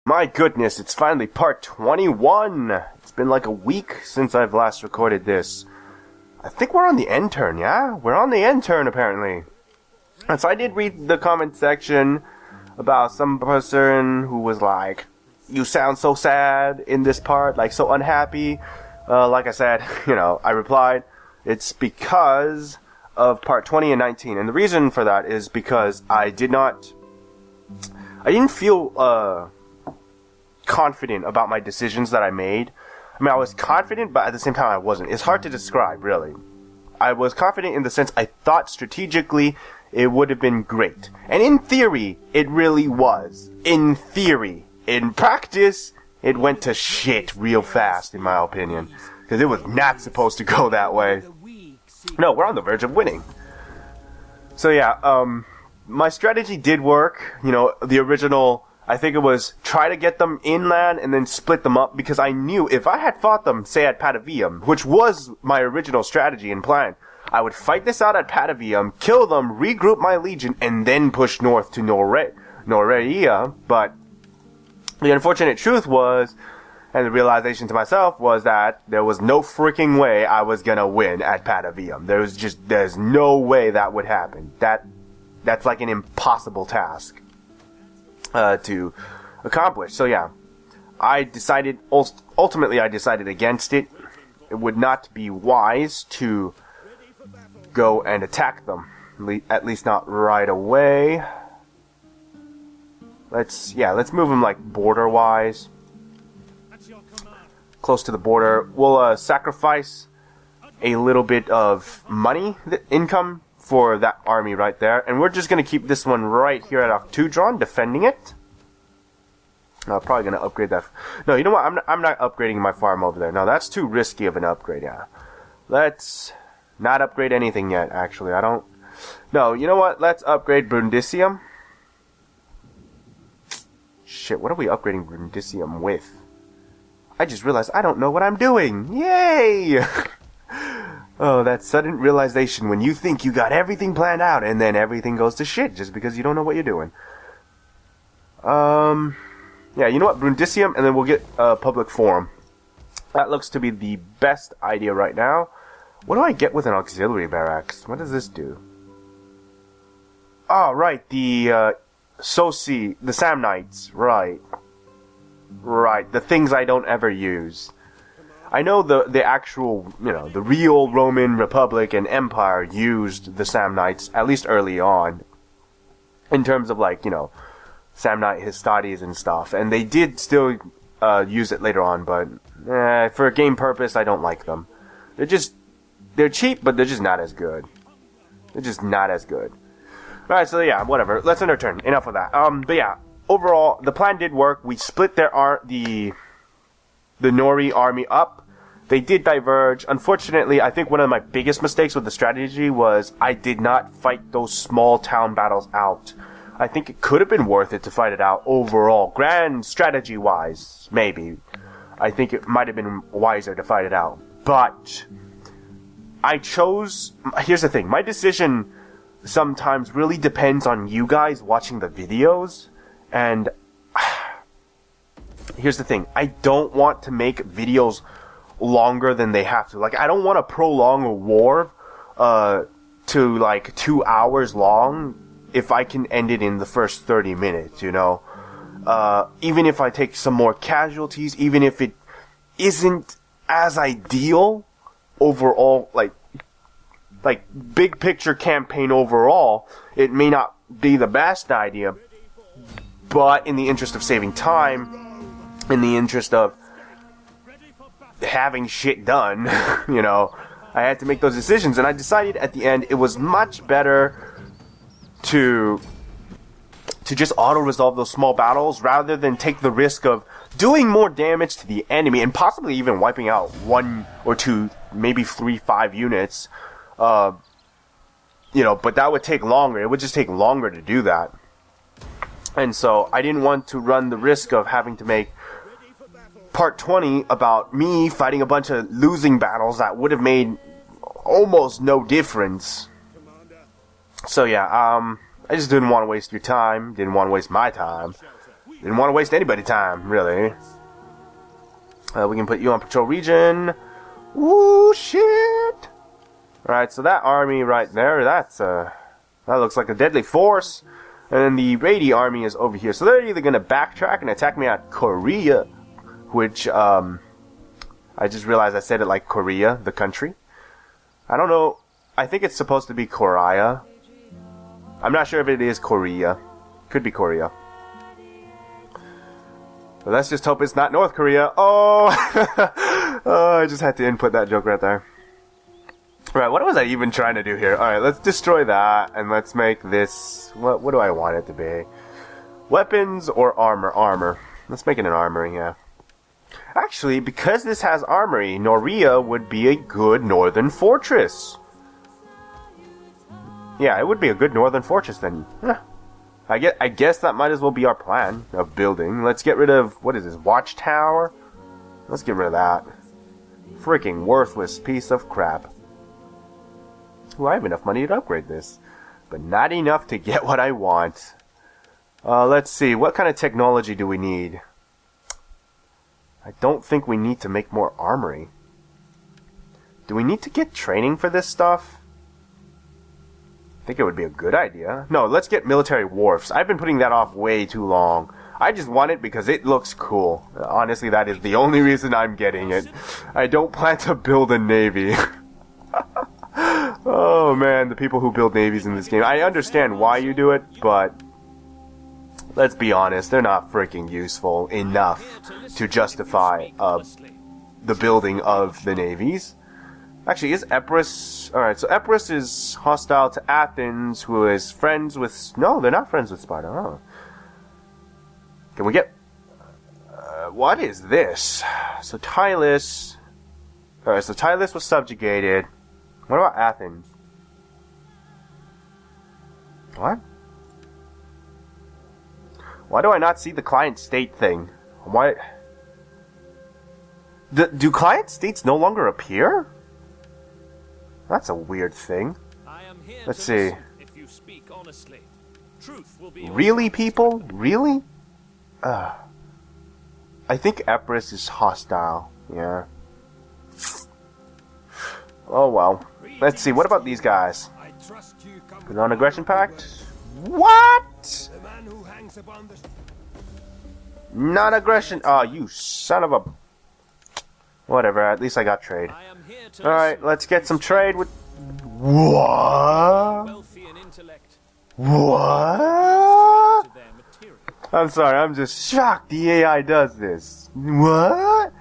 My goodness, it's finally part 21. It's been like a week since I've last recorded this. I think we're on the end turn, yeah? We're on the end turn, apparently. And so I did read the comment section about some person who was like, you sound so sad in this part, like so unhappy. Like I said, I replied, it's because of part 20 and 19. And the reason for that is because I didn't feel confident about my decisions that I made. I mean, I was confident, but at the same time I wasn't. It's hard to describe, really. I was confident in the sense I thought strategically it would have been great. And in theory, it really was. In theory. In practice, it went to shit real fast, in my opinion. Because it was not supposed to go that way. No, we're on the verge of winning. So yeah, my strategy did work. The original, I think it was try to get them inland and then split them up, because I knew if I had fought them, say at Patavium, which was my original strategy and plan, I would fight this out at Patavium, kill them, regroup my legion, and then push north to Noreia. But the unfortunate truth was, and the realization to myself was that there was no freaking way I was gonna win at Patavium. There's no way that would happen. That's like an impossible task to accomplish. So yeah, ultimately I decided against it. It would not be wise to go and attack them, at least not right away. Let's move them like border wise, close to the border. We'll sacrifice a little bit of money income for that army right there, and we're just gonna keep this one right here at Octudron, defending it. I'm probably gonna upgrade that. No, you know what? I'm not upgrading my farm over there. No, that's too risky of an upgrade. Yeah, let's not upgrade anything yet. Actually, I don't. No, you know what? Let's upgrade Brundisium. Shit, what are we upgrading Brundisium with? I just realized I don't know what I'm doing. Yay! Oh, that sudden realization when you think you got everything planned out and then everything goes to shit just because you don't know what you're doing. Yeah, you know what? Brundisium, and then we'll get public forum. That looks to be the best idea right now. What do I get with an auxiliary barracks? What does this do? Oh, right, the Soci, the Samnites, right. Right, the things I don't ever use. I know the actual, the real Roman Republic and Empire used the Samnites, at least early on, in terms of like, Samnite Hastades and stuff, and they did still use it later on, but for a game purpose, I don't like them. They're cheap, but they're just not as good. They're just not as good. Alright, so yeah, whatever. Let's end our turn. Enough of that. But yeah, overall, the plan did work. We split the Nori army up. They did diverge. Unfortunately, I think one of my biggest mistakes with the strategy was I did not fight those small town battles out. I think it could have been worth it to fight it out overall. Grand strategy-wise, maybe. I think it might have been wiser to fight it out. But I chose... Here's the thing. My decision sometimes really depends on you guys watching the videos. And here's the thing. I don't want to make videos longer than they have to. Like, I don't want to prolong a war to like 2 hours long if I can end it in the first 30 minutes, even if I take some more casualties, even if it isn't as ideal overall, like big picture campaign overall, it may not be the best idea, but in the interest of saving time, in the interest of having shit done, I had to make those decisions, and I decided at the end it was much better to just auto-resolve those small battles rather than take the risk of doing more damage to the enemy and possibly even wiping out 1 or 2, maybe 3, 5 units. But that would take longer. It would just take longer to do that. And so I didn't want to run the risk of having to make part 20 about me fighting a bunch of losing battles that would have made almost no difference. So yeah, I just didn't want to waste your time, didn't want to waste my time. Didn't want to waste anybody's time, really. We can put you on patrol region. Ooh, shit! Alright, so that army right there, that looks like a deadly force. And then the Rady army is over here. So they're either going to backtrack and attack me at Korea, which, I just realized I said it like Korea, the country. I don't know. I think it's supposed to be Korea. I'm not sure if it is Korea. Could be Korea. But let's just hope it's not North Korea. Oh! Oh, I just had to input that joke right there. Right, what was I even trying to do here? Alright, let's destroy that, and let's make this... What do I want it to be? Weapons or armor? Armor. Let's make it an armory, yeah. Actually, because this has armory, Noria would be a good northern fortress. Yeah, it would be a good northern fortress then. Yeah. I guess that might as well be our plan of building. Let's get rid of... What is this? Watchtower? Let's get rid of that. Freaking worthless piece of crap. Ooh, I have enough money to upgrade this. But not enough to get what I want. Let's see. What kind of technology do we need? I don't think we need to make more armory. Do we need to get training for this stuff? I think it would be a good idea. No, let's get military wharfs. I've been putting that off way too long. I just want it because it looks cool. Honestly, that is the only reason I'm getting it. I don't plan to build a navy. Oh man, the people who build navies in this game. I understand why you do it, but let's be honest, they're not freaking useful enough to justify the building of the navies. Actually, is Epirus... Alright, so Epirus is hostile to Athens, who is friends with... No, they're not friends with Sparta. Oh. Can we get... what is this? So Tylis... Alright, so Tylis was subjugated. What about Athens? What? Why do I not see the client state thing? Why... do client states no longer appear? That's a weird thing. Let's see. Really, people? Really? I think Epirus is hostile. Yeah. Oh well. Let's see. What about these guys? Non-aggression pact? What? Non-aggression. Oh, you son of a... Whatever. At least I got trade. Alright, let's get some trade with... What? What? I'm sorry, I'm just shocked the AI does this. What?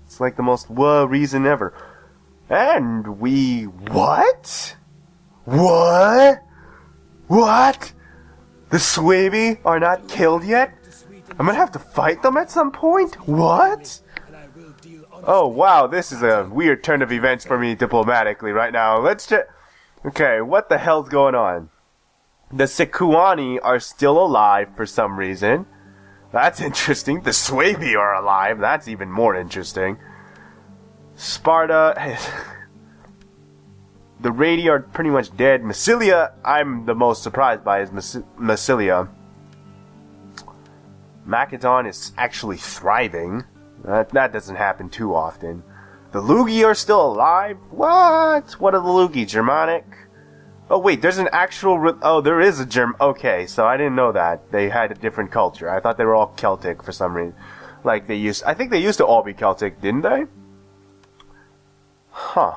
It's like the most reason ever. And we... What? What? What? The Swabi are not killed yet? I'm gonna have to fight them at some point? What? Oh wow, this is a weird turn of events for me diplomatically right now. Let's check. Okay, what the hell's going on? The Sequani are still alive for some reason. That's interesting. The Swabi are alive. That's even more interesting. Sparta... The Radi are pretty much dead. Massilia, I'm the most surprised by is Massilia. Macedon is actually thriving. That doesn't happen too often. The Lugi are still alive? What? What are the Lugi? Germanic? Oh wait, there's an actual... oh, there is a okay, so I didn't know that. They had a different culture. I thought they were all Celtic for some reason. Like they used... I think they used to all be Celtic, didn't they? Huh.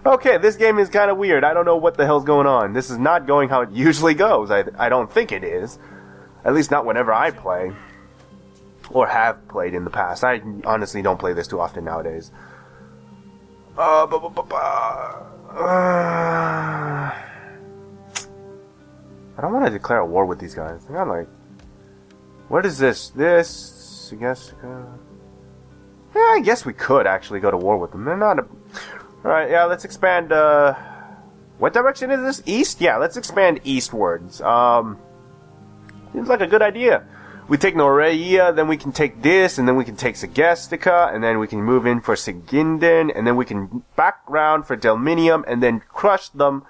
Okay, this game is kind of weird. I don't know what the hell's going on. This is not going how it usually goes. I don't think it is. At least not whenever I play. Or have played in the past. I honestly don't play this too often nowadays. I don't want to declare a war with these guys. I'm like... What is this? This... I guess... yeah, I guess we could actually go to war with them. They're not a... Alright, yeah, let's expand, what direction is this? East? Yeah, let's expand eastwards. Seems like a good idea. We take Noreia, then we can take this, and then we can take Segestica, and then we can move in for Siginden, and then we can back round for Delminium, and then crush them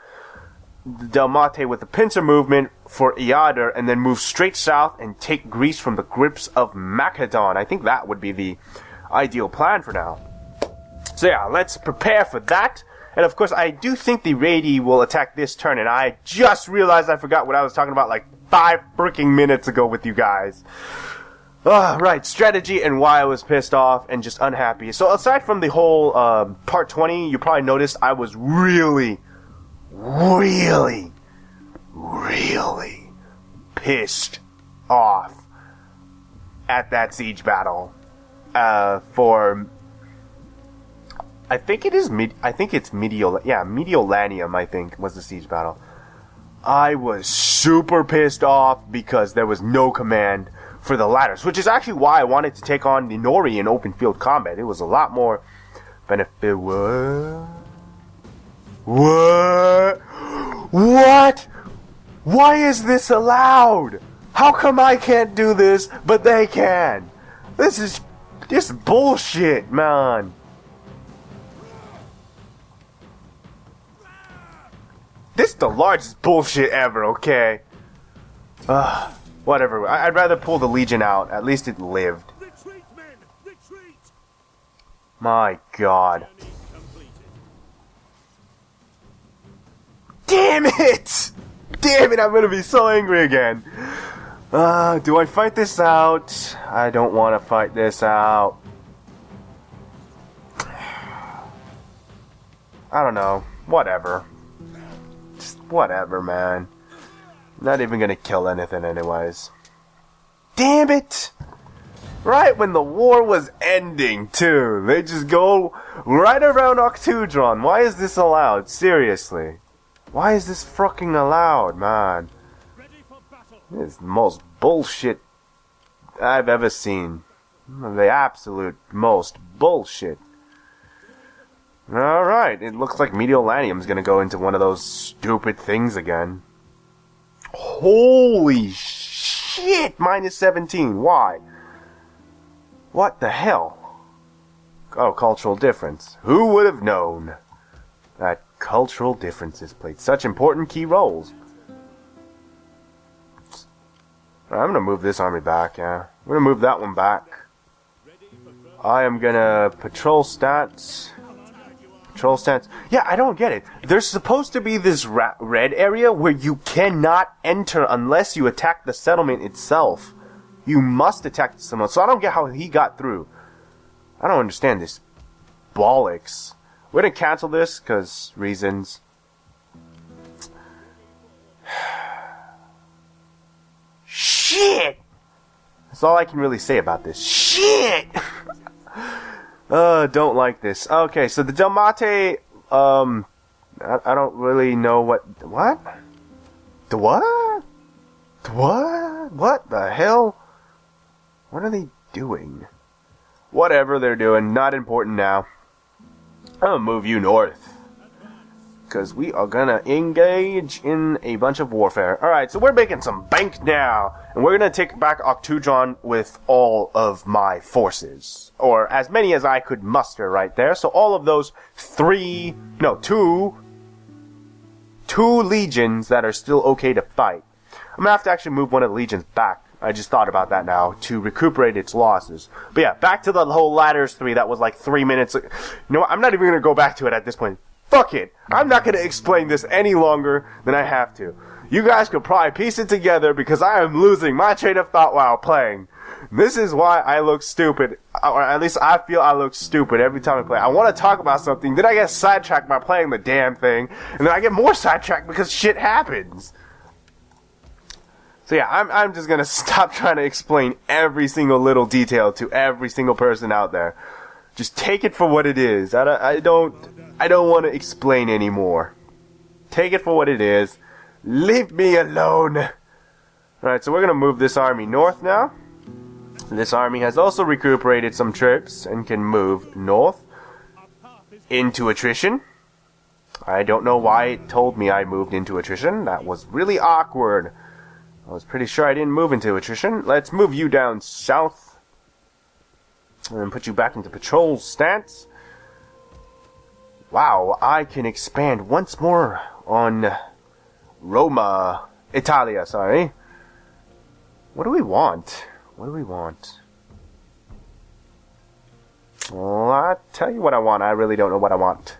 Dalmate with the pincer movement for Iadar, and then move straight south and take Greece from the grips of Macedon. I think that would be the ideal plan for now. So yeah, let's prepare for that. And of course, I do think the Raidi will attack this turn, and I just realized I forgot what I was talking about like 5 freaking minutes ago with you guys. Right, strategy and why I was pissed off and just unhappy. So aside from the whole part 20, you probably noticed I was really pissed off at that siege battle. For I think it's Mediolanium, I think, was the siege battle. I was super pissed off because there was no command for the ladders, which is actually why I wanted to take on the Nori in open field combat. It was a lot more benefit. What? Why is this allowed? How come I can't do this, but they can? This is bullshit, man. This is the largest bullshit ever, okay? Whatever. I'd rather pull the Legion out. At least it lived. Retreat, men! Retreat! My God. Damn it! Damn it, I'm gonna be so angry again. Do I fight this out? I don't want to fight this out. I don't know. Whatever. Just whatever, man. Not even gonna kill anything anyways. Damn it! Right when the war was ending, too. They just go right around Octudron. Why is this allowed? Seriously. Why is this fucking allowed, man? This is the most bullshit I've ever seen. The absolute most bullshit. Alright, it looks like Mediolanium's gonna go into one of those stupid things again. Holy shit! Minus 17. Why? What the hell? Oh, cultural difference. Who would have known that cultural differences played such important key roles? I'm gonna move this army back, yeah. I'm gonna move that one back. I am gonna patrol stats. Patrol stats. Yeah, I don't get it. There's supposed to be this red area where you cannot enter unless you attack the settlement itself. You must attack the settlement. So I don't get how he got through. I don't understand this. Bollocks. We're gonna cancel this, because reasons. Shit! That's all I can really say about this. Shit! Don't like this. Okay, so the Dalmate, I don't really know what the hell? What are they doing? Whatever they're doing, not important now. I'm gonna move you north. Because we are gonna engage in a bunch of warfare. Alright, so we're making some bank now. And we're gonna take back Octudron with all of my forces. Or as many as I could muster right there. So all of those two legions that are still okay to fight. I'm gonna have to actually move one of the legions back. I just thought about that now, to recuperate its losses. But yeah, back to the whole Ladders 3, that was like 3 minutes. You know what, I'm not even gonna go back to it at this point. Fuck it. I'm not going to explain this any longer than I have to. You guys could probably piece it together because I am losing my train of thought while playing. This is why I look stupid. Or at least I feel I look stupid every time I play. I want to talk about something, then I get sidetracked by playing the damn thing, and then I get more sidetracked because shit happens. So yeah, I'm just going to stop trying to explain every single little detail to every single person out there. Just take it for what it is. I don't want to explain anymore. Take it for what it is. Leave me alone. Alright, so we're going to move this army north now. This army has also recuperated some troops and can move north into attrition. I don't know why it told me I moved into attrition. That was really awkward. I was pretty sure I didn't move into attrition. Let's move you down south. And then put you back into patrol stance. Wow, I can expand once more on Roma. Italia, sorry. What do we want? What do we want? Well, I'll tell you what I want. I really don't know what I want.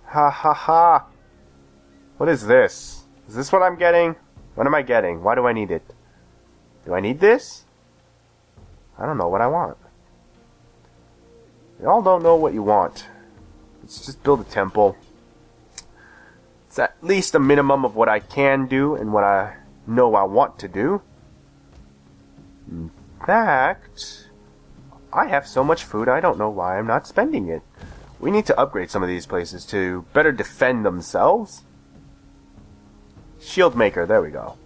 Ha ha ha. What is this? Is this what I'm getting? What am I getting? Why do I need it? Do I need this? I don't know what I want. Y'all don't know what you want. Let's just build a temple. It's at least a minimum of what I can do and what I know I want to do. In fact, I have so much food I don't know why I'm not spending it. We need to upgrade some of these places to better defend themselves. Shield maker, there we go.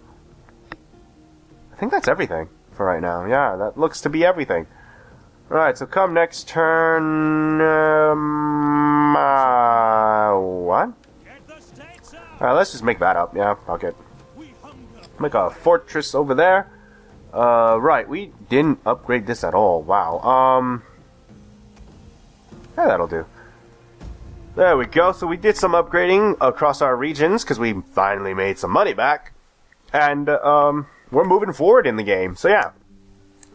I think that's everything for right now. Yeah, that looks to be everything. Right, so come next turn... what? Alright, let's just make that up. Yeah, fuck it. Make a fortress over there. Right, we didn't upgrade this at all. Wow. Yeah, that'll do. There we go. So we did some upgrading across our regions because we finally made some money back. And, we're moving forward in the game. So yeah.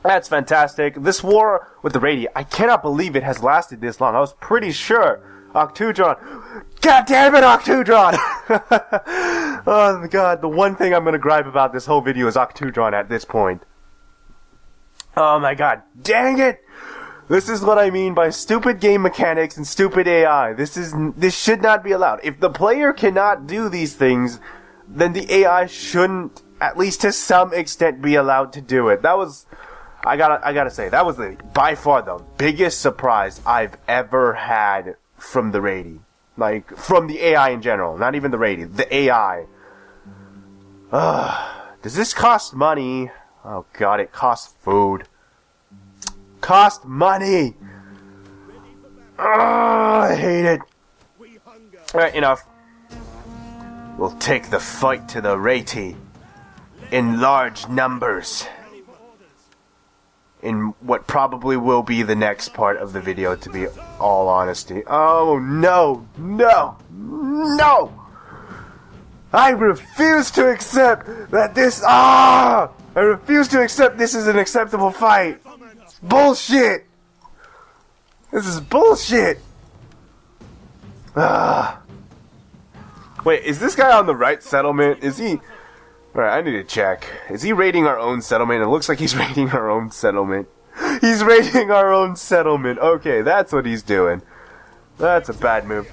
That's fantastic. This war with the Radi, I cannot believe it has lasted this long. I was pretty sure Octudron. God damn it, Octudron! Oh my god, the one thing I'm gonna gripe about this whole video is Octudron at this point. Oh my god, dang it! This is what I mean by stupid game mechanics and stupid AI. This should not be allowed. If the player cannot do these things, then the AI shouldn't, at least to some extent, be allowed to do it. That was... I gotta say, that was by far the biggest surprise I've ever had from the Radi. Like, from the AI in general. Not even the Radi. The AI. Does this cost money? Oh god, it costs food. Cost money! I hate it. Alright, enough. We'll take the fight to the Rati in large numbers. In what probably will be the next part of the video, to be all honesty. Oh no, no, no! I refuse to accept that this, I refuse to accept this is an acceptable fight. It's bullshit! This is bullshit! Wait, is this guy on the right settlement? Is he... Alright, I need to check. Is he raiding our own settlement? It looks like he's raiding our own settlement. He's raiding our own settlement. Okay, that's what he's doing. That's a bad move.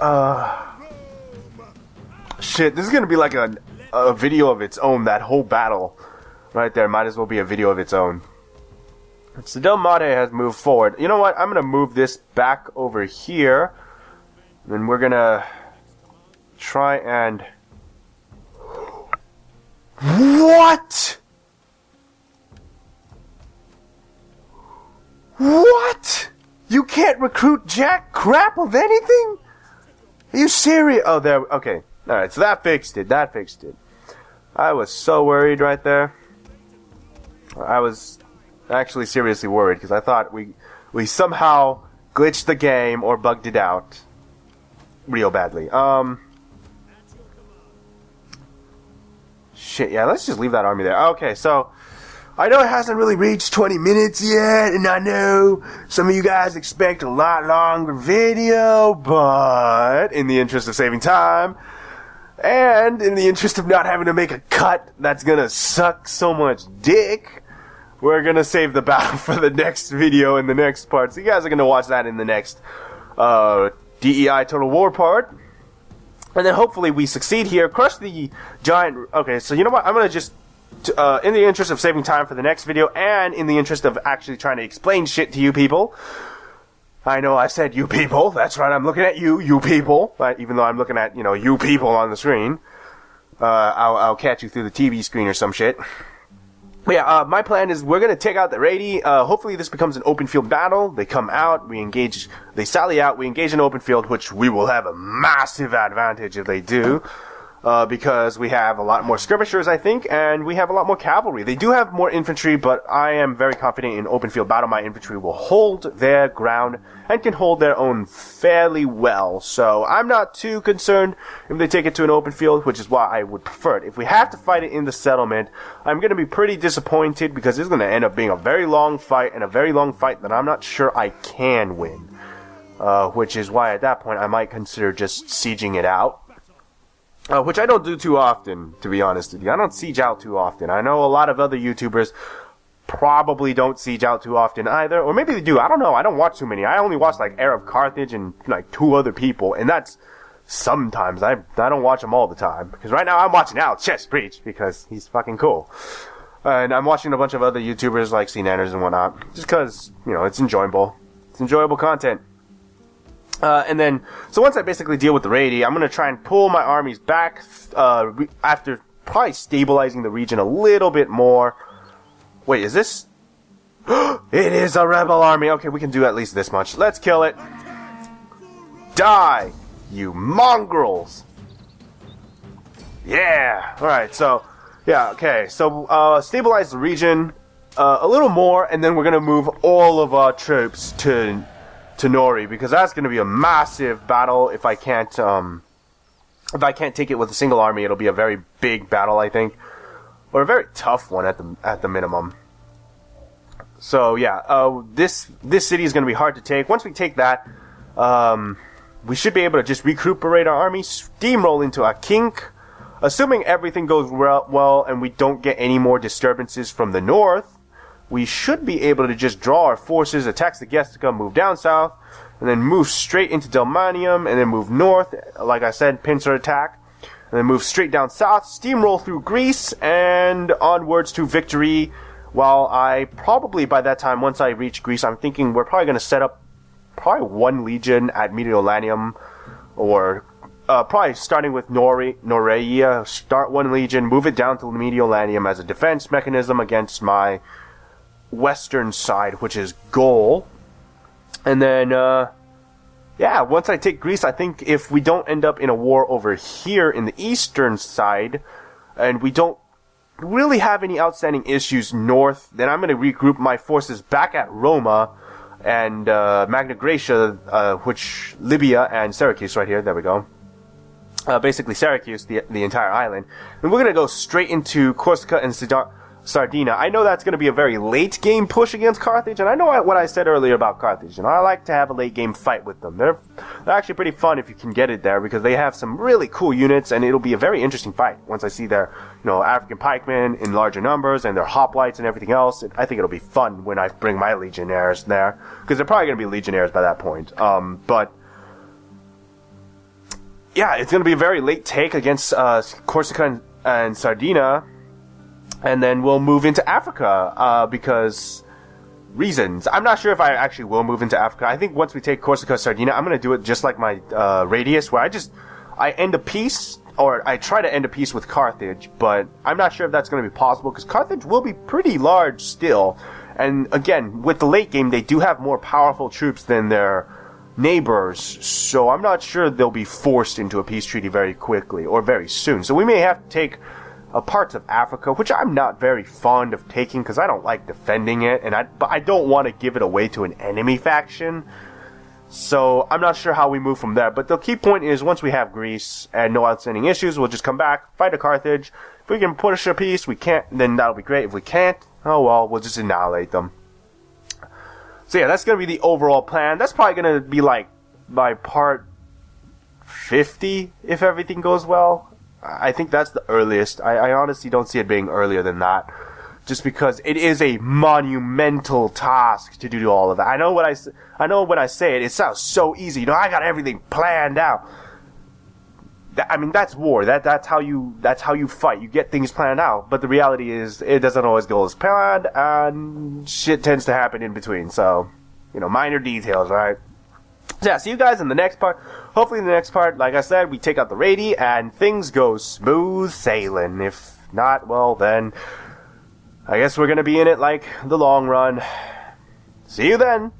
Shit, this is gonna be like a video of its own, that whole battle. Right there, might as well be a video of its own. So Del Mate has moved forward. You know what? I'm gonna move this back over here. Then we're gonna try and... What? What? You can't recruit jack crap of anything? Are you serious? Oh, there. Okay. Alright, so that fixed it. That fixed it. I was so worried right there. I was actually seriously worried because I thought we somehow glitched the game or bugged it out real badly. Shit, yeah, let's just leave that army there. Okay, so I know it hasn't really reached 20 minutes yet, and I know some of you guys expect a lot longer video, but in the interest of saving time, and in the interest of not having to make a cut that's gonna suck so much dick, we're gonna save the battle for the next video in the next part. So you guys are gonna watch that in the next DEI Total War part. And then hopefully we succeed here, crush the giant... Okay, so you know what? I'm going to just, in the interest of saving time for the next video, and in the interest of actually trying to explain shit to you people. I know I said you people. That's right, I'm looking at you people. Even though I'm looking at, you people on the screen. I'll catch you through the TV screen or some shit. But yeah, my plan is we're going to take out the Radi. Hopefully this becomes an open field battle. They come out, we engage, they sally out, we engage in open field, which we will have a massive advantage if they do. because we have a lot more skirmishers, I think, and we have a lot more cavalry. They do have more infantry, but I am very confident in open field battle. My infantry will hold their ground and can hold their own fairly well. So I'm not too concerned if they take it to an open field, which is why I would prefer it. If we have to fight it in the settlement, I'm going to be pretty disappointed because it's going to end up being a very long fight, and a very long fight that I'm not sure I can win. Which is why at that point I might consider just sieging it out. Which I don't do too often, to be honest with you. I don't siege out too often. I know a lot of other YouTubers probably don't siege out too often either. Or maybe they do. I don't know. I don't watch too many. I only watch like Heir of Carthage and like 2 other people. And that's sometimes. I don't watch them all the time. Because right now I'm watching Al Chess Preach because he's fucking cool. And I'm watching a bunch of other YouTubers like CNanners and whatnot. Just because, it's enjoyable. It's enjoyable content. And then, so once I basically deal with the raiding, I'm going to try and pull my armies back, after probably stabilizing the region a little bit more. Wait, is this? It is a rebel army. Okay, we can do at least this much. Let's kill it. Die, you mongrels. Yeah. Alright, so, yeah, okay. So, stabilize the region, a little more, and then we're going to move all of our troops to Nori, because that's going to be a massive battle. If I can't take it with a single army, it'll be a very big battle, I think, or a very tough one at the minimum. So yeah, this city is going to be hard to take. Once we take that, we should be able to just recuperate our army, steamroll into a kink, assuming everything goes well and we don't get any more disturbances from the north. We should be able to just draw our forces, attack the Gestica, move down south, and then move straight into Delmanium, and then move north, like I said, pincer attack, and then move straight down south, steamroll through Greece, and onwards to victory, while I probably, by that time, once I reach Greece, I'm thinking we're probably going to set up probably 1 legion at Mediolanium, or probably starting with Noreia, start 1 legion, move it down to Mediolanium as a defense mechanism against my western side, which is Gaul. And then once I take Greece, I think if we don't end up in a war over here in the eastern side, and we don't really have any outstanding issues north, then I'm going to regroup my forces back at Roma and Magna Graecia, which Libya and Syracuse right here, there we go. Basically Syracuse, the entire island. And we're going to go straight into Corsica and Sardinia. I know that's going to be a very late game push against Carthage, and I know what I said earlier about Carthage. I like to have a late game fight with them. They're actually pretty fun if you can get it there, because they have some really cool units, and it'll be a very interesting fight once I see their African pikemen in larger numbers and their hoplites and everything else. I think it'll be fun when I bring my legionnaires there, because they're probably going to be legionnaires by that point. But yeah, it's going to be a very late take against Corsica and Sardinia. And then we'll move into Africa, because reasons. I'm not sure if I actually will move into Africa. I think once we take Corsica, Sardinia, I'm going to do it just like my Radius, where I end a peace, or I try to end a peace with Carthage, but I'm not sure if that's going to be possible, because Carthage will be pretty large still. And again, with the late game, they do have more powerful troops than their neighbors, so I'm not sure they'll be forced into a peace treaty very quickly, or very soon. So we may have to take parts of Africa, which I'm not very fond of taking because I don't like defending it, but I don't want to give it away to an enemy faction. So I'm not sure how we move from there. But the key point is, once we have Greece and no outstanding issues, we'll just come back, fight a Carthage. If we can push a peace, we can't, then that'll be great. If we can't, oh well, we'll just annihilate them. So yeah, that's going to be the overall plan. That's probably going to be like by part 50 if everything goes well. I think that's the earliest. I honestly don't see it being earlier than that, just because it is a monumental task to do all of that. I know when I say it, it sounds so easy. I got everything planned out. That's war. That's how you fight. You get things planned out. But the reality is, it doesn't always go as planned, and shit tends to happen in between. So, minor details, right? So yeah, see you guys in the next part. Hopefully in the next part, like I said, we take out the raidie and things go smooth sailing. If not, well then, I guess we're going to be in it like the long run. See you then.